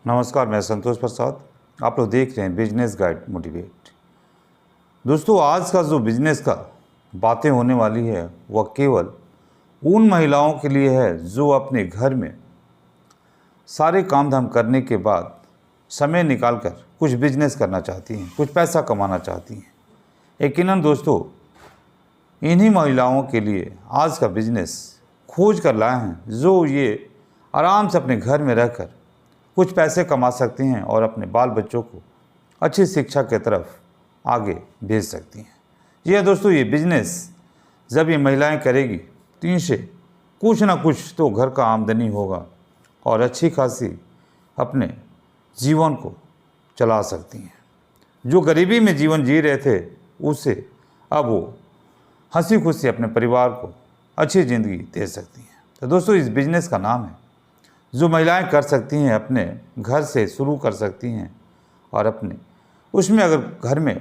नमस्कार, मैं संतोष प्रसाद। आप लोग देख रहे हैं बिजनेस गाइड मोटिवेट। दोस्तों, आज का जो बिजनेस का बातें होने वाली है वह केवल उन महिलाओं के लिए है जो अपने घर में सारे काम धाम करने के बाद समय निकालकर कुछ बिजनेस करना चाहती हैं, कुछ पैसा कमाना चाहती हैं। यकीनन दोस्तों, इन्हीं महिलाओं के लिए आज का बिजनेस खोज कर लाए हैं जो ये आराम से अपने घर में रहकर कुछ पैसे कमा सकती हैं और अपने बाल बच्चों को अच्छी शिक्षा की तरफ आगे भेज सकती हैं। जी हाँ दोस्तों, ये बिजनेस जब ये महिलाएं करेगी तो इनसे कुछ ना कुछ तो घर का आमदनी होगा और अच्छी खासी अपने जीवन को चला सकती हैं। जो गरीबी में जीवन जी रहे थे उससे अब वो हंसी खुशी अपने परिवार को अच्छी ज़िंदगी दे सकती हैं। तो दोस्तों, इस बिज़नेस का नाम है जो महिलाएं कर सकती हैं, अपने घर से शुरू कर सकती हैं और अपने उसमें अगर घर में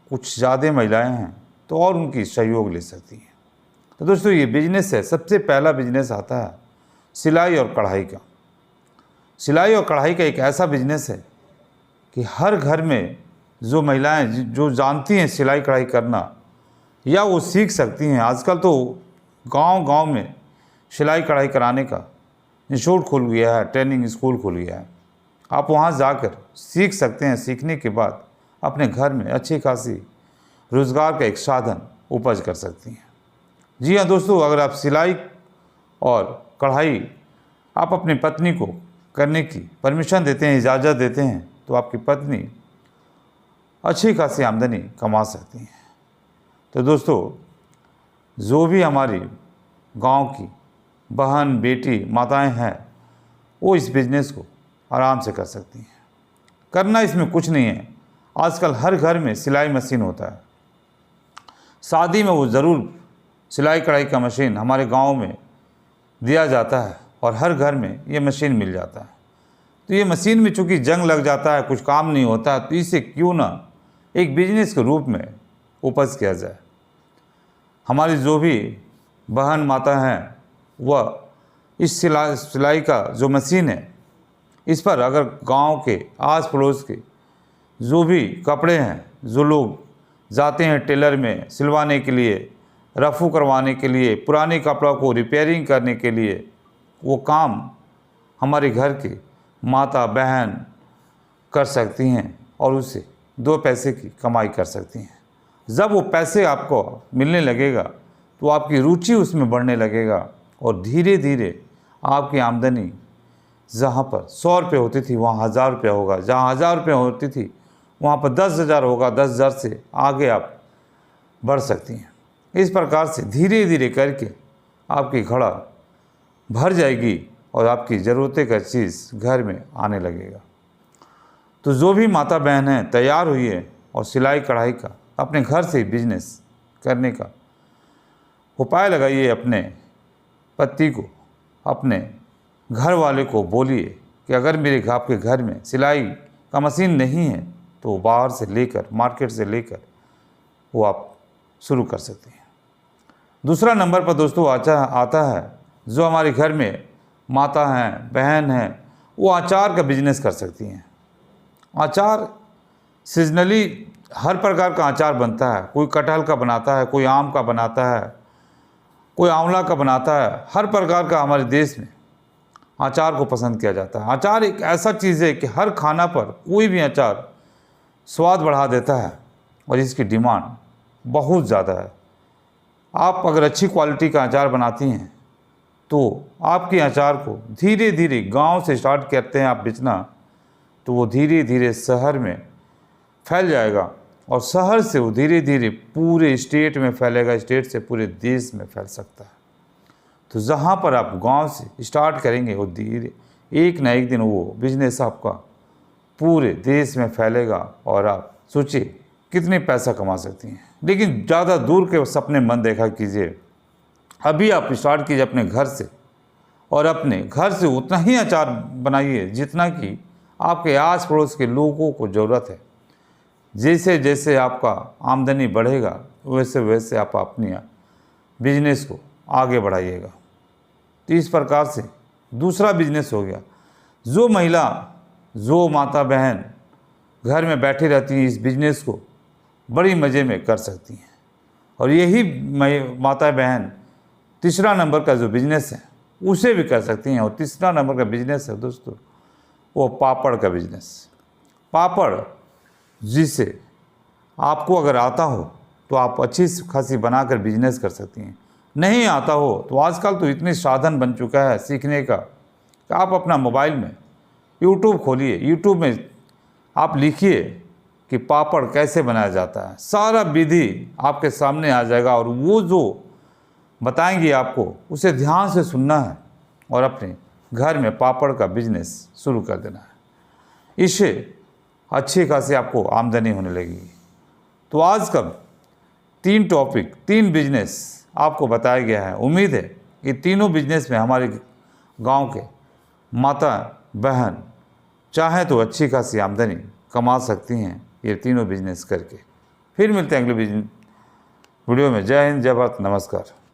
कुछ ज़्यादा महिलाएं हैं तो और उनकी सहयोग ले सकती हैं। तो दोस्तों, ये बिजनेस है, सबसे पहला बिजनेस आता है सिलाई और कढ़ाई का। सिलाई और कढ़ाई का एक ऐसा बिजनेस है कि हर घर में जो महिलाएं जो जानती हैं सिलाई कढ़ाई करना या वो सीख सकती हैं। आजकल तो गांव-गांव में सिलाई कढ़ाई कराने का इंस्टीट्यूट खुल गया है, ट्रेनिंग स्कूल खुल गया है। आप वहाँ जाकर सीख सकते हैं। सीखने के बाद अपने घर में अच्छी खासी रोज़गार का एक साधन उपज कर सकती हैं। जी हाँ दोस्तों, अगर आप सिलाई और कढ़ाई आप अपनी पत्नी को करने की परमिशन देते हैं, इजाज़त देते हैं, तो आपकी पत्नी अच्छी खासी आमदनी कमा सकती हैं। तो दोस्तों, जो भी हमारी गांव की बहन बेटी माताएं हैं वो इस बिज़नेस को आराम से कर सकती हैं। करना इसमें कुछ नहीं है। आजकल हर घर में सिलाई मशीन होता है। शादी में वो ज़रूर सिलाई कढ़ाई का मशीन हमारे गांव में दिया जाता है और हर घर में ये मशीन मिल जाता है। तो ये मशीन में चूँकि जंग लग जाता है, कुछ काम नहीं होता है, तो इसे क्यों ना एक बिजनेस के रूप में उपज किया जाए। हमारी जो भी बहन माता हैं वह इस सिलाई का जो मशीन है इस पर अगर गांव के आस पड़ोस के जो भी कपड़े हैं, जो लोग जाते हैं टेलर में सिलवाने के लिए, रफ़ू करवाने के लिए, पुराने कपड़ों को रिपेयरिंग करने के लिए, वो काम हमारे घर के माता बहन कर सकती हैं और उससे 2 पैसे की कमाई कर सकती हैं। जब वो पैसे आपको मिलने लगेगा तो आपकी रुचि उसमें बढ़ने लगेगा और धीरे धीरे आपकी आमदनी जहाँ पर 100 रुपये होती थी वहाँ 1000 रुपये होगा, जहाँ 1000 रुपये होती थी वहाँ पर 10,000 होगा, 10,000 से आगे आप बढ़ सकती हैं। इस प्रकार से धीरे धीरे करके आपकी घड़ा भर जाएगी और आपकी ज़रूरतें का चीज़ घर में आने लगेगा। तो जो भी माता बहन है तैयार हुई है और सिलाई कढ़ाई का अपने घर से बिजनेस करने का उपाय लगाइए। अपने पति को, अपने घर वाले को बोलिए कि अगर मेरे आपके घर में सिलाई का मशीन नहीं है तो बाहर से लेकर, मार्केट से लेकर वो आप शुरू कर सकते हैं। दूसरा नंबर पर दोस्तों आता है जो हमारे घर में माता हैं, बहन हैं, वो अचार का बिजनेस कर सकती हैं। अचार सीजनली हर प्रकार का अचार बनता है। कोई कटहल का बनाता है, कोई आम का बनाता है, कोई आंवला का बनाता है। हर प्रकार का हमारे देश में अचार को पसंद किया जाता है। अचार एक ऐसा चीज़ है कि हर खाना पर कोई भी अचार स्वाद बढ़ा देता है और इसकी डिमांड बहुत ज़्यादा है। आप अगर अच्छी क्वालिटी का अचार बनाती हैं तो आपके अचार को धीरे धीरे गांव से स्टार्ट करते हैं आप बेचना, तो वो धीरे धीरे शहर में फैल जाएगा और शहर से वो धीरे धीरे पूरे स्टेट में फैलेगा, स्टेट से पूरे देश में फैल सकता है। तो जहाँ पर आप गांव से स्टार्ट करेंगे वो धीरे एक ना एक दिन वो बिजनेस आपका पूरे देश में फैलेगा और आप सोचिए कितने पैसा कमा सकती हैं। लेकिन ज़्यादा दूर के सपने मत देखा कीजिए। अभी आप स्टार्ट कीजिए अपने घर से और अपने घर से उतना ही अचार बनाइए जितना कि आपके आस पड़ोस के लोगों को ज़रूरत है। जैसे जैसे आपका आमदनी बढ़ेगा वैसे वैसे आप अपनी बिजनेस को आगे बढ़ाइएगा। तो इस प्रकार से दूसरा बिजनेस हो गया। जो महिला जो माता बहन घर में बैठी रहती हैं इस बिजनेस को बड़ी मज़े में कर सकती हैं। और यही माता बहन तीसरा नंबर का जो बिज़नेस है उसे भी कर सकती हैं। और तीसरा नंबर का बिज़नेस है दोस्तों वो पापड़ का बिज़नेस। पापड़ जिसे आपको अगर आता हो तो आप अच्छी खासी बनाकर बिजनेस कर सकती हैं। नहीं आता हो तो आजकल तो इतने साधन बन चुका है सीखने का कि आप अपना मोबाइल में यूट्यूब खोलिए, यूट्यूब में आप लिखिए कि पापड़ कैसे बनाया जाता है, सारा विधि आपके सामने आ जाएगा। और वो जो बताएंगे आपको उसे ध्यान से सुनना है और अपने घर में पापड़ का बिजनेस शुरू कर देना है। इससे अच्छी खासी आपको आमदनी होने लगेगी। तो आज का 3 टॉपिक, 3 बिजनेस आपको बताया गया है। उम्मीद है कि तीनों बिजनेस में हमारे गांव के माता बहन चाहे तो अच्छी खासी आमदनी कमा सकती हैं ये तीनों बिजनेस करके। फिर मिलते हैं अगले वीडियो में। जय हिंद, जय भारत, नमस्कार।